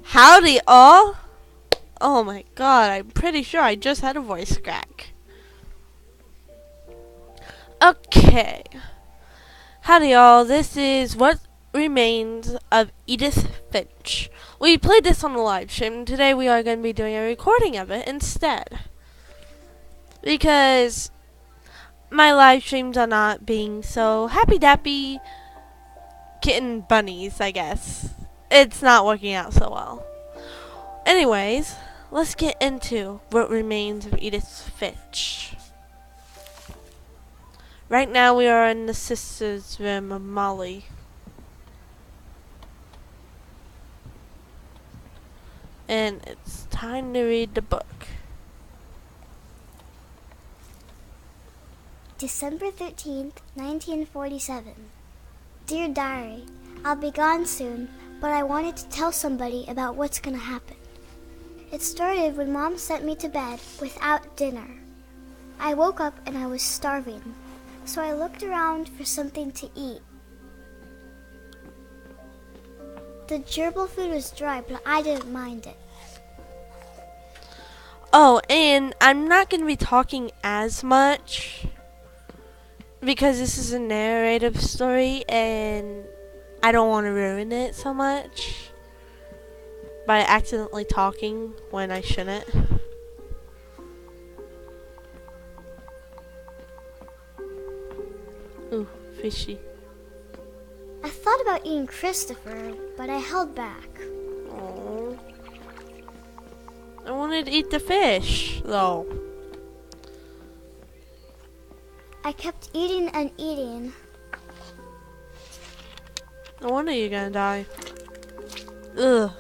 Howdy all! Oh my god, I'm pretty sure I just had a voice crack. Okay. Howdy all, this is What Remains of Edith Finch. We played this on the live stream. Today we are going to be doing a recording of it instead. Because my live streams are not being so happy-dappy kitten bunnies, I guess. It's not working out so well. Anyways, let's get into What Remains of Edith Finch. Right now we are in the sister's room of Molly. And it's time to read the book. December 13th, 1947. Dear Diary, I'll be gone soon, but I wanted to tell somebody about what's gonna happen. It started when Mom sent me to bed without dinner. I woke up and I was starving, so I looked around for something to eat. The gerbil food was dry, but I didn't mind it. Oh, and I'm not going to be talking as much because this is a narrative story and I don't want to ruin it so much by accidentally talking when I shouldn't. Ooh, fishy. I thought about eating Christopher, but I held back. Oh, I wanted to eat the fish, though. I kept eating and eating. No wonder you're gonna die. Ugh.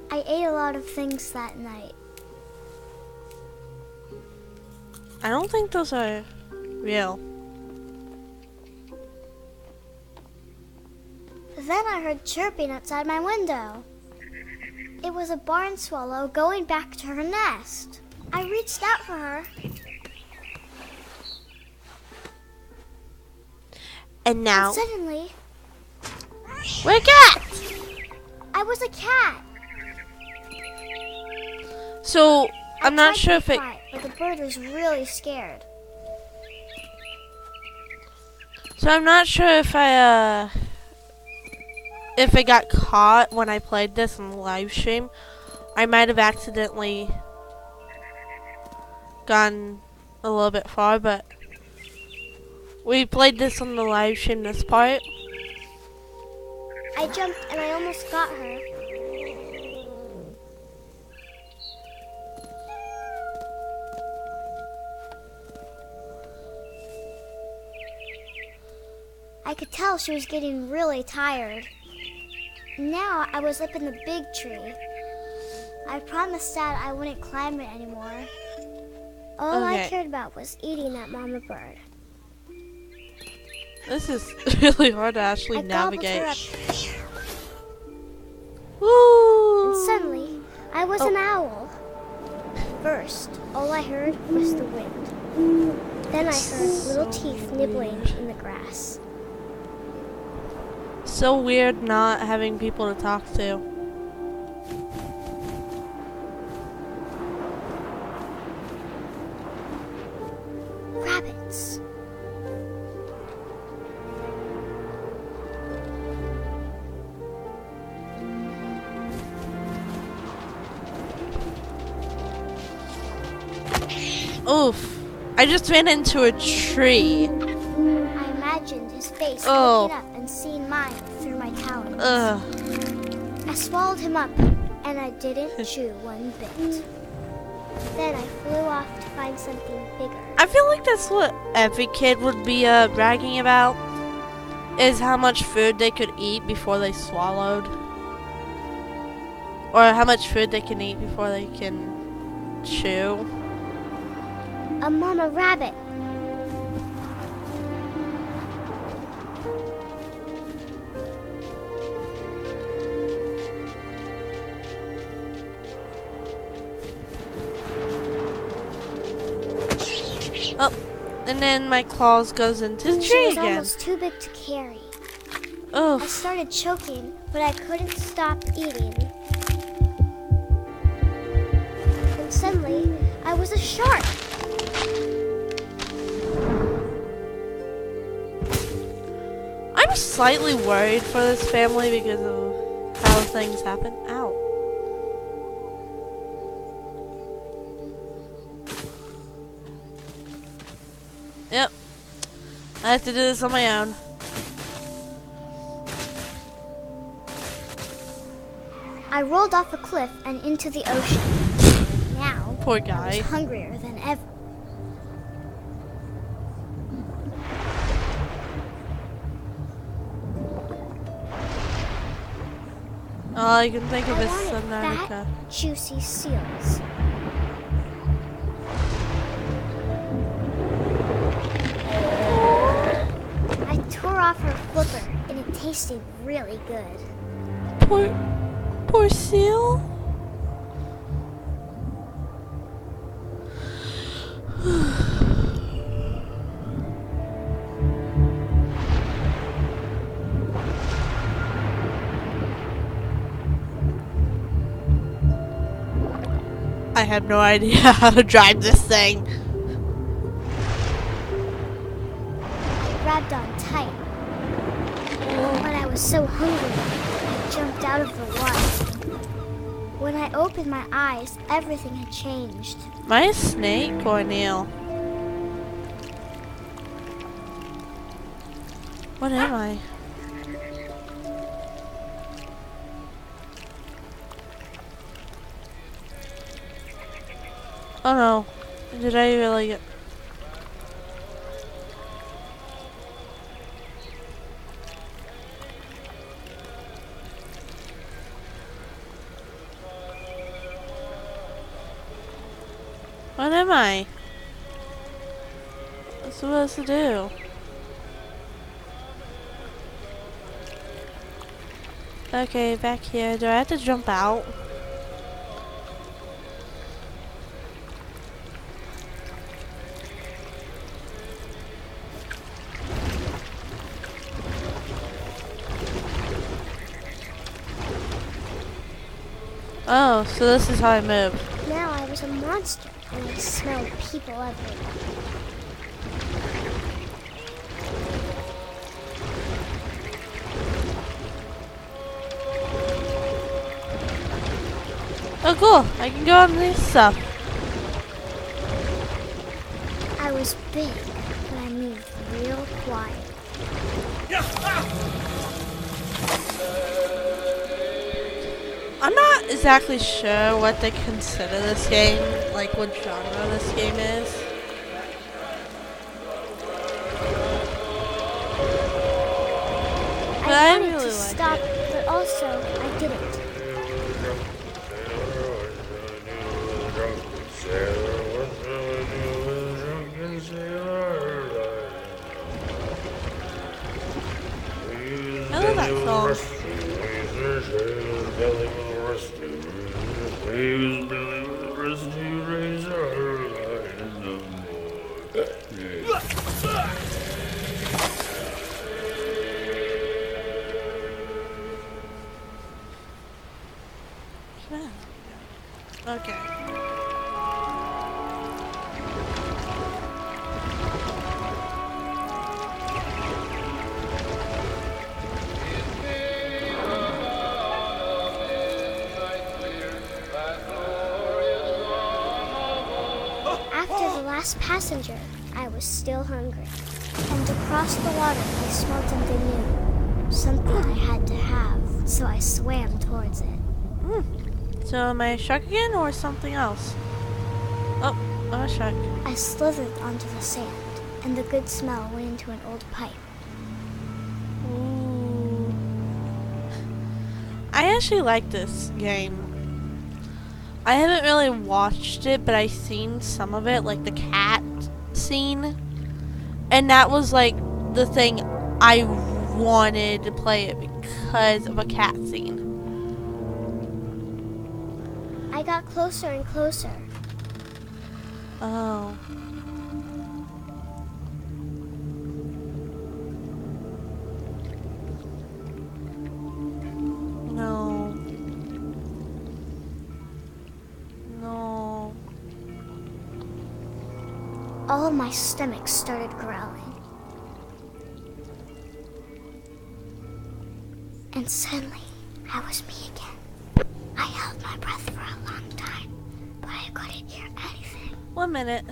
I ate a lot of things that night. I don't think those are real. Then I heard chirping outside my window. It was a barn swallow going back to her nest. I reached out for her. And now, And suddenly, we're cats! I was a cat. So, I'm not tried sure to if be it... quiet, but the bird was really scared. So I'm not sure if it got caught when I played this on the live stream. I might have accidentally gone a little bit far, but we played this on the live stream, this part. I jumped and I almost got her. I could tell she was getting really tired. Now I was up in the big tree. I promised Dad I wouldn't climb it anymore. All I Okay. cared about was eating that mama bird. This is really hard to actually I gobbled navigate. her up, Woo! and suddenly I was an owl. First, all I heard was the wind. Then I heard little teeth nibbling in the grass. So weird not having people to talk to. Rabbits. Oof. I just ran into a tree. I imagined his face Oh. looking up and seeing mine through my talons. Ugh. I swallowed him up, and I didn't chew one bit. Then I flew off to find something bigger. I feel like that's what every kid would be bragging about, is how much food they could eat before they swallowed. Or how much food they can eat before they can chew. A mama rabbit. Oh, and then my claws goes into the She tree was again. almost too big to carry. I Oof. started choking, but I couldn't stop eating. And suddenly, I was a shark. I'm slightly worried for this family because of how things happen. Ow. Yep. I have to do this on my own. I rolled off a cliff and into the ocean. Now, Poor I guy. was hungrier than ever. All I can think of I is wanted Subnautica. fat, juicy seals. I tore off her flipper, and it tasted really good. Poor seal. I have no idea how to drive this thing. I grabbed on tight. But I was so hungry, I jumped out of the water. When I opened my eyes, everything had changed. Am I a snake or an eel? What am I? Oh no. Did I really get... What am I? What's supposed to do? Okay, back here. Do I have to jump out? Oh, so this is how I move. Now I was a monster, and I smelled people everywhere. Oh cool, I can go on this stuff. I was big, but I moved real quiet. I'm not exactly sure what they consider this game, like what genre this game is. But I wanted really to like stop, it. but also I didn't. I love that song. Okay. After the last passenger, I was still hungry. And across the water, I smelled something new. Something I had to have, so I swam towards it. So am I a shark again or something else? Oh, I'm a shark. I slithered onto the sand, and the good smell went into an old pipe. Ooh. I actually like this game. I haven't really watched it, but I've seen some of it, like the cat scene. And that was like the thing I wanted to play it because of a cat scene. I got closer and closer. Oh. all of my stomach started growling. And suddenly, I was me again. I held my breath for a long time, but I couldn't hear anything. 1 minute.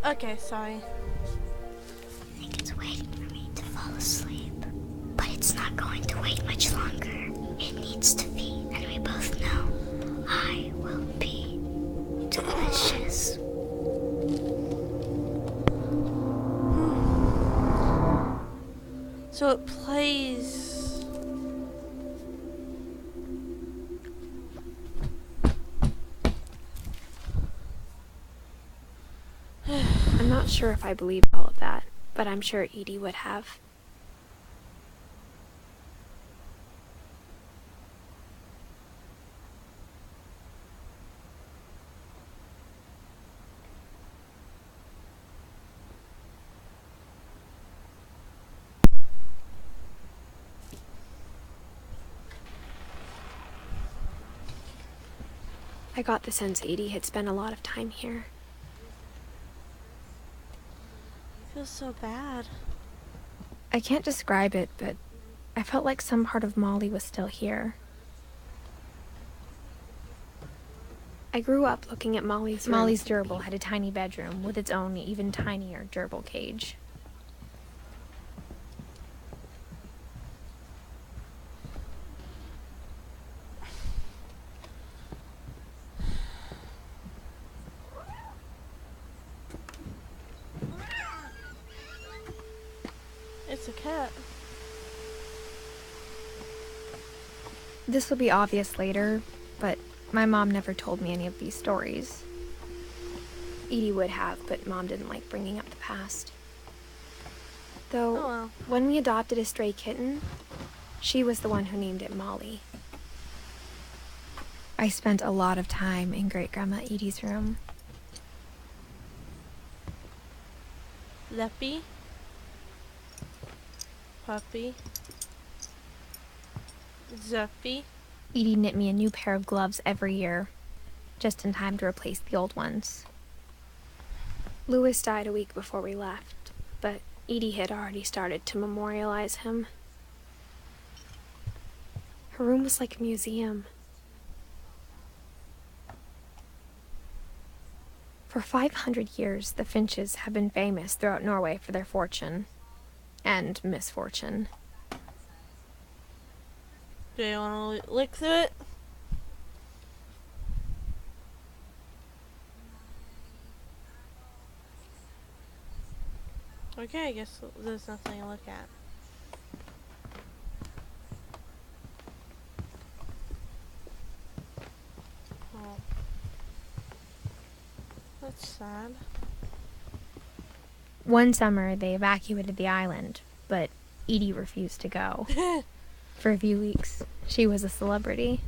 Okay, sorry. I think it's waiting for me to fall asleep. But it's not going to wait much longer. It needs to be, and we both know I will be delicious. So it plays. I'm not sure if I believe all of that, but I'm sure Edie would have. I got the sense Edie had spent a lot of time here. I feel so bad. I can't describe it, but I felt like some part of Molly was still here. I grew up looking at Molly's room. Molly's gerbil had a tiny bedroom with its own even tinier gerbil cage. It's a cat. This will be obvious later, but my mom never told me any of these stories. Edie would have, but Mom didn't like bringing up the past. Though, when we adopted a stray kitten, she was the one who named it Molly. I spent a lot of time in Great-Grandma Edie's room. Leppy. Puppy. Zuppy. Edie knit me a new pair of gloves every year, just in time to replace the old ones. Louis died a week before we left, but Edie had already started to memorialize him. Her room was like a museum. For 500 years, the Finches have been famous throughout Norway for their fortune and misfortune. Do you want to look through it? Okay, I guess there's nothing to look at. Oh. That's sad. One summer, they evacuated the island, but Edie refused to go. For a few weeks, she was a celebrity.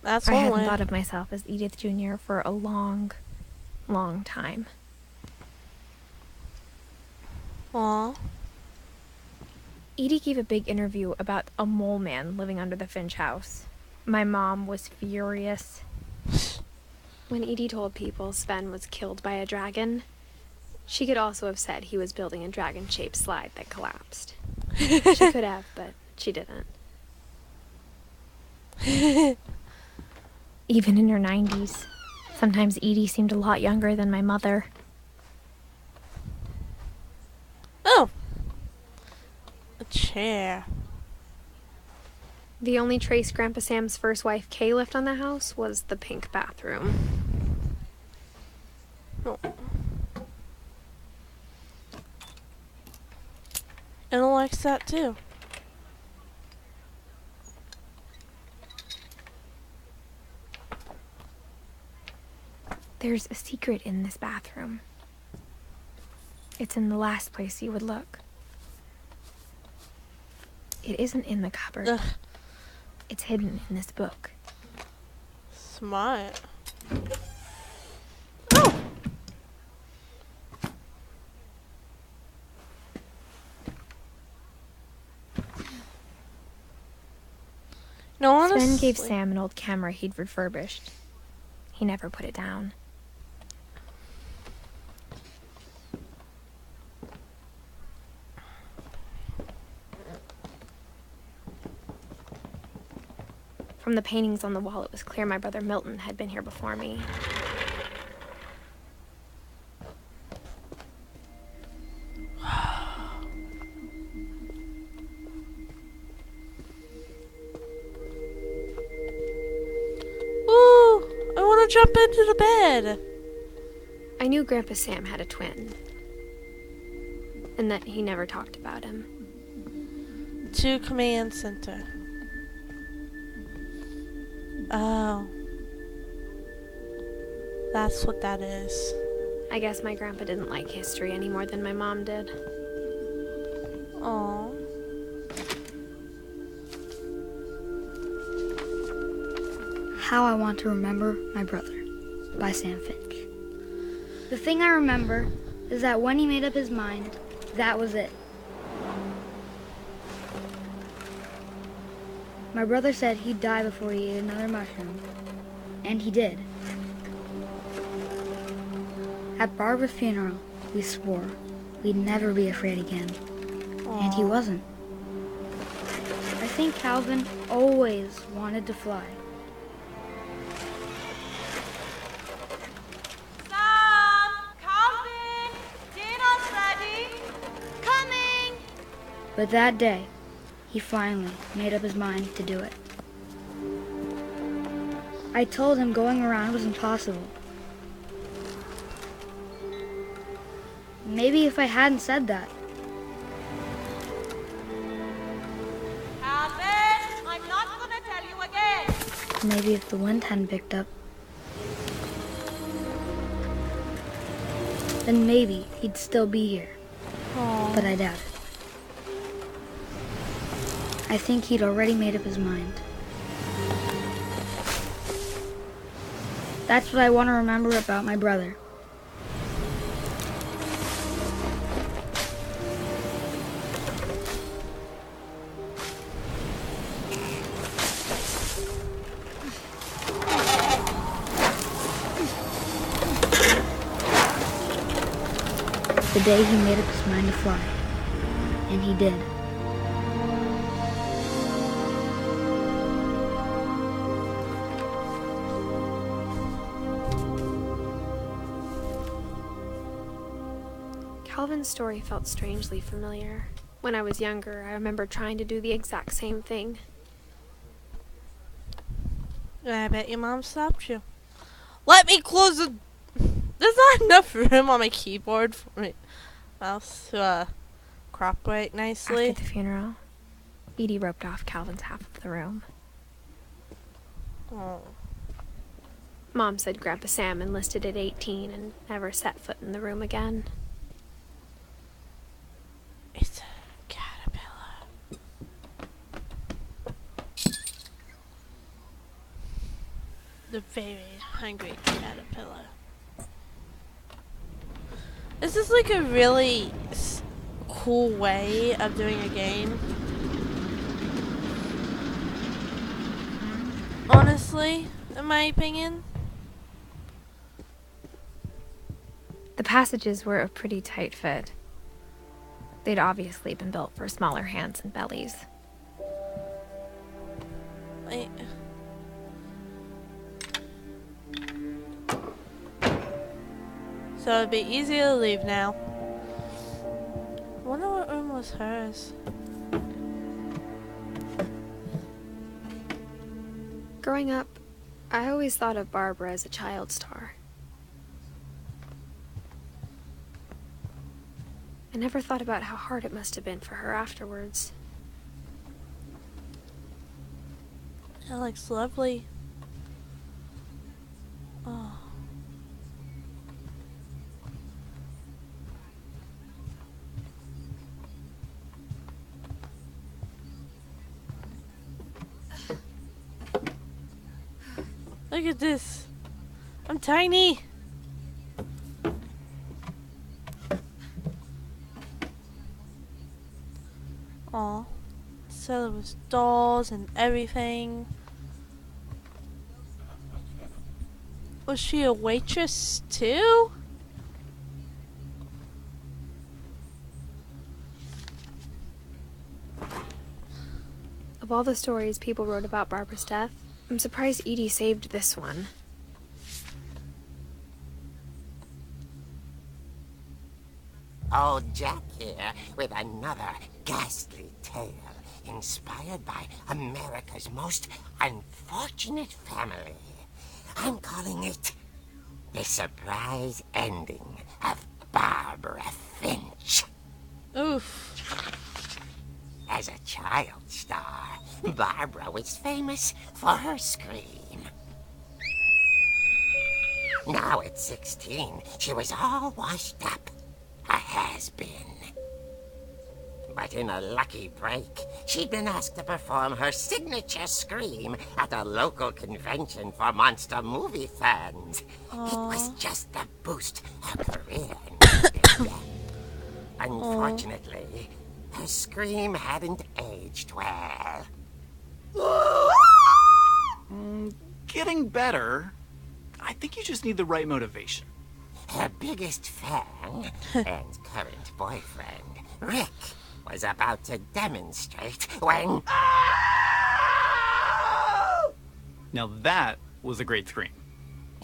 That's I one hadn't way. thought of myself as Edith Jr. for a long, long time. Aw. Edie gave a big interview about a mole man living under the Finch house. My mom was furious. When Edie told people Sven was killed by a dragon, she could also have said he was building a dragon-shaped slide that collapsed. She could have, but she didn't. Even in her 90s, sometimes Edie seemed a lot younger than my mother. Oh! A chair. The only trace Grandpa Sam's first wife, Kay, left on the house was the pink bathroom. Oh. Anna likes that too. There's a secret in this bathroom. It's in the last place you would look. It isn't in the cupboard. Ugh. It's hidden in this book. Smart. Oh! No one Sven gave Sam an old camera he'd refurbished. He never put it down. From the paintings on the wall, it was clear my brother Milton had been here before me. Ooh! I want to jump into the bed! I knew Grandpa Sam had a twin, and that he never talked about him. To command center. Oh. That's what that is. I guess my grandpa didn't like history any more than my mom did. Oh. How I Want to Remember My Brother by Sam Finch. The thing I remember is that when he made up his mind, that was it. My brother said he'd die before he ate another mushroom, and he did. At Barbara's funeral, we swore we'd never be afraid again, and he wasn't. I think Calvin always wanted to fly. Sam! Calvin! Dinner's ready! Coming! But that day, he finally made up his mind to do it. I told him going around was impossible. Maybe if I hadn't said that, Calvin! I'm not gonna tell you again! maybe if the wind hadn't picked up, then maybe he'd still be here. Aww. But I doubt it. I think he'd already made up his mind. That's what I want to remember about my brother. The day he made up his mind to fly. And he did. Calvin's story felt strangely familiar. When I was younger, I remember trying to do the exact same thing. I bet your mom stopped you. Let me close the... There's not enough room on my keyboard for my mouse to crop right nicely. After the funeral, Edie roped off Calvin's half of the room. Oh. Mom said Grandpa Sam enlisted at 18 and never set foot in the room again. It's a caterpillar. The very hungry caterpillar. This is like a really cool way of doing a game. Honestly, in my opinion. The passages were a pretty tight fit. They'd obviously been built for smaller hands and bellies. So it'd be easier to leave now. I wonder what room was hers. Growing up, I always thought of Barbara as a child star. I never thought about how hard it must have been for her afterwards. That looks lovely. Oh. Look at this. I'm tiny. Aw. So there was dolls and everything. Was she a waitress too? Of all the stories people wrote about Barbara's death, I'm surprised Edie saved this one. Old Jack here with another ghastly tale inspired by America's most unfortunate family. I'm calling it The Surprise Ending of Barbara Finch. Oof. As a child star, Barbara was famous for her scream. Now at 16, she was all washed up. A has-been. But in a lucky break, she'd been asked to perform her signature scream at a local convention for monster movie fans. Aww. It was just the boost her career needed. Unfortunately, her scream hadn't aged well. Getting better. I think you just need the right motivation. Her biggest fan and current boyfriend, Rick, was about to demonstrate when... Now that was a great scream.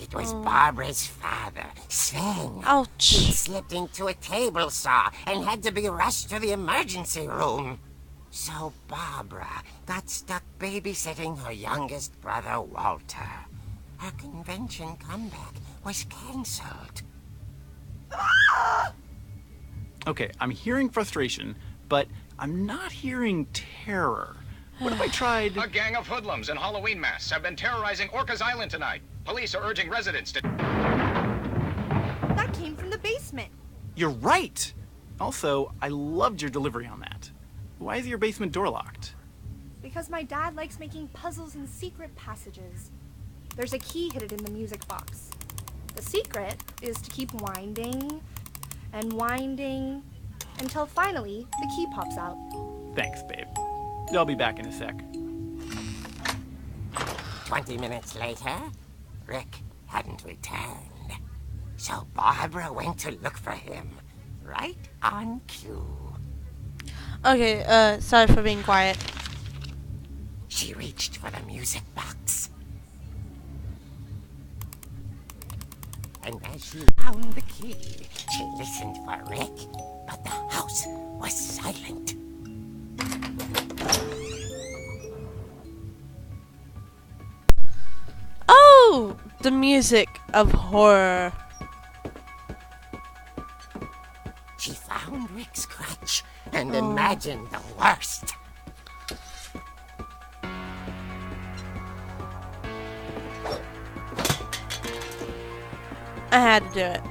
It was Barbara's father, Sven. Ouch. He slipped into a table saw and had to be rushed to the emergency room. So Barbara got stuck babysitting her youngest brother, Walter. Her convention comeback was cancelled. Okay, I'm hearing frustration, but I'm not hearing terror. What if I tried... A gang of hoodlums in Halloween masks have been terrorizing Orcas Island tonight. Police are urging residents to... That came from the basement. You're right! Also, I loved your delivery on that. Why is your basement door locked? Because my dad likes making puzzles and secret passages. There's a key hidden in the music box. The secret is to keep winding and winding until finally the key pops out. Thanks, babe. I'll be back in a sec. 20 minutes later, Rick hadn't returned. So Barbara went to look for him, right on cue. Okay, sorry for being quiet. She reached for the music box. And as she found the key, she listened for Rick, but the house was silent. Oh, the music of horror. She found Rick's crutch and imagined the worst. I had to do it.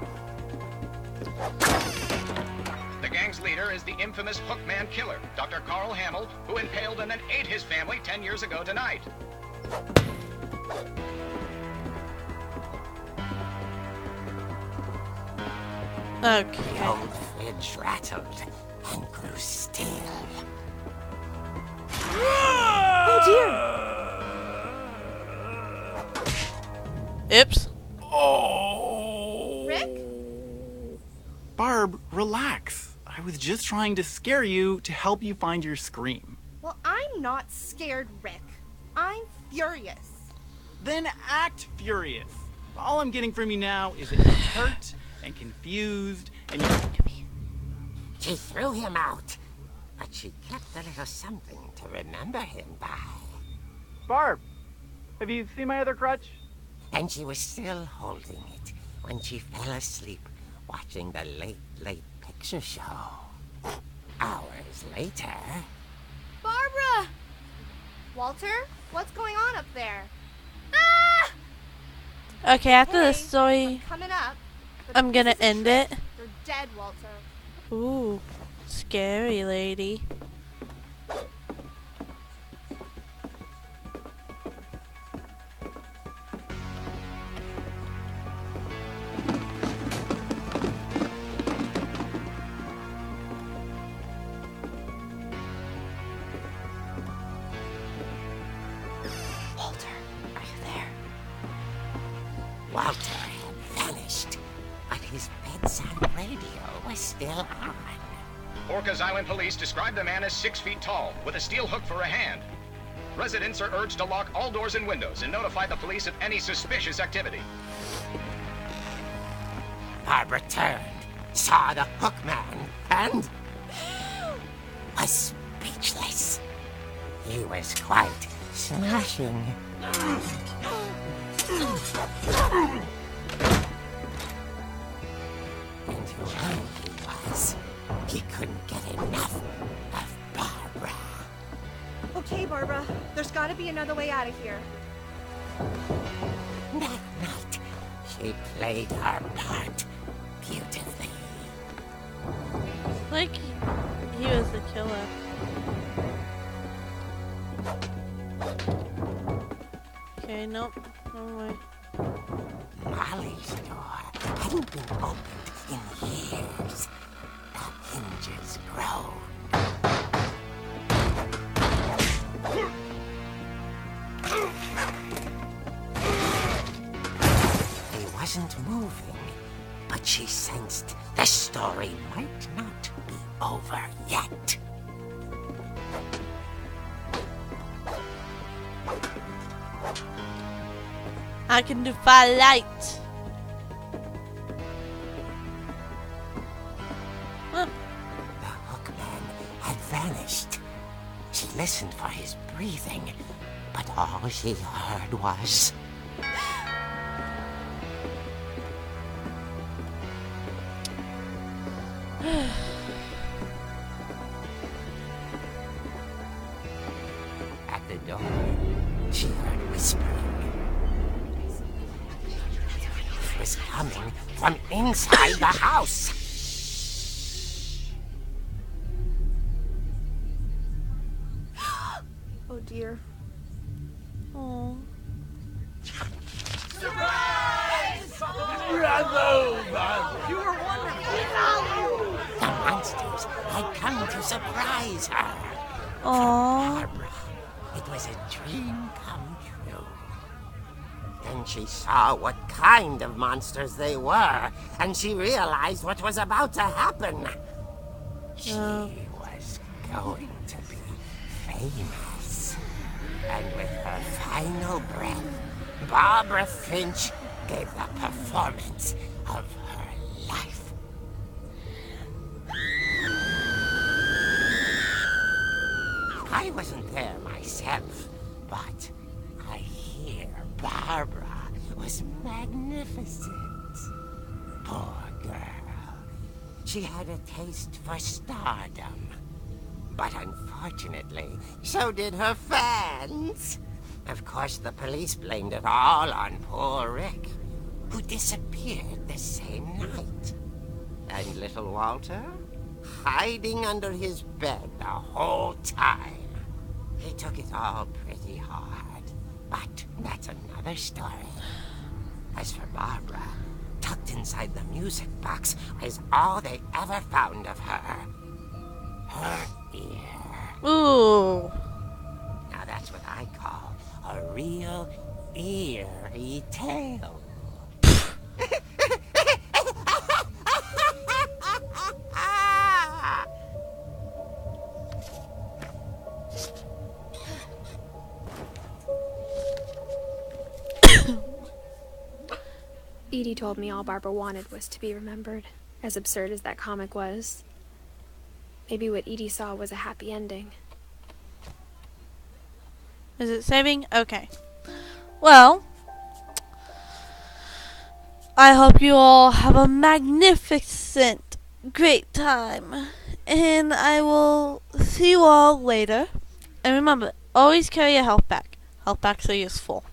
The gang's leader is the infamous Hookman killer, Dr. Carl Hamill, who impaled and then ate his family 10 years ago tonight. The Okay. old fridge rattled and grew still. Oh dear! Oops. Oh! Rick? Barb, relax. I was just trying to scare you to help you find your scream. Well, I'm not scared, Rick. I'm furious. Then act furious. All I'm getting from you now is that you're hurt and confused and you're... She threw him out, but she kept a little something to remember him by. Barb, Have you seen my other crutch? And she was still holding it when she fell asleep watching the Late Late Picture Show. Hours later... Barbara! Walter, what's going on up there? Okay, after Hey, the story, I'm coming up. but I'm gonna this is a end trick. it. You're dead, Walter. Ooh, scary lady. Walter, are you there? Walter had vanished, but his bedside radio was still on. Orcas Island police describe the man as 6 feet tall, with a steel hook for a hand. Residents are urged to lock all doors and windows and notify the police of any suspicious activity. Barbara turned, saw the hook man, and was speechless. He was quite smashing. And whoever he was, he couldn't get enough of Barbara. Okay, Barbara, there's gotta be another way out of here. That night, she played her part beautifully. Like he was the killer. Okay, nope. No way. Molly's door hadn't been opened in years. The hinges groaned. He wasn't moving, but she sensed the story might not be over yet. I can defy light. Huh. The hookman had vanished. She listened for his breathing, but all she heard was... At the door, she heard whispering. It was coming from inside the house. Oh dear. Oh. The monsters had come to surprise her. Aww. Barbara, it was a dream come true. Then she saw what kind of monsters they were, and she realized what was about to happen. She was going to be famous. And with her final breath, Barbara Finch gave the performance of her life. I wasn't there myself, but I hear Barbara was magnificent. Poor girl. She had a taste for stardom. But unfortunately, so did her fans. Of course, the police blamed it all on poor Rick, who disappeared the same night. And little Walter? Hiding under his bed the whole time. He took it all pretty hard, but that's another story. As for Barbara, tucked inside the music box is all they ever found of her. Her ear. Ooh. Now that's what I call a real eerie tale. Edie told me all Barbara wanted was to be remembered, as absurd as that comic was. Maybe what Edie saw was a happy ending. Is it saving? Okay. Well, I hope you all have a magnificent, great time. And I will see you all later. And remember, always carry your health back. Health packs are useful.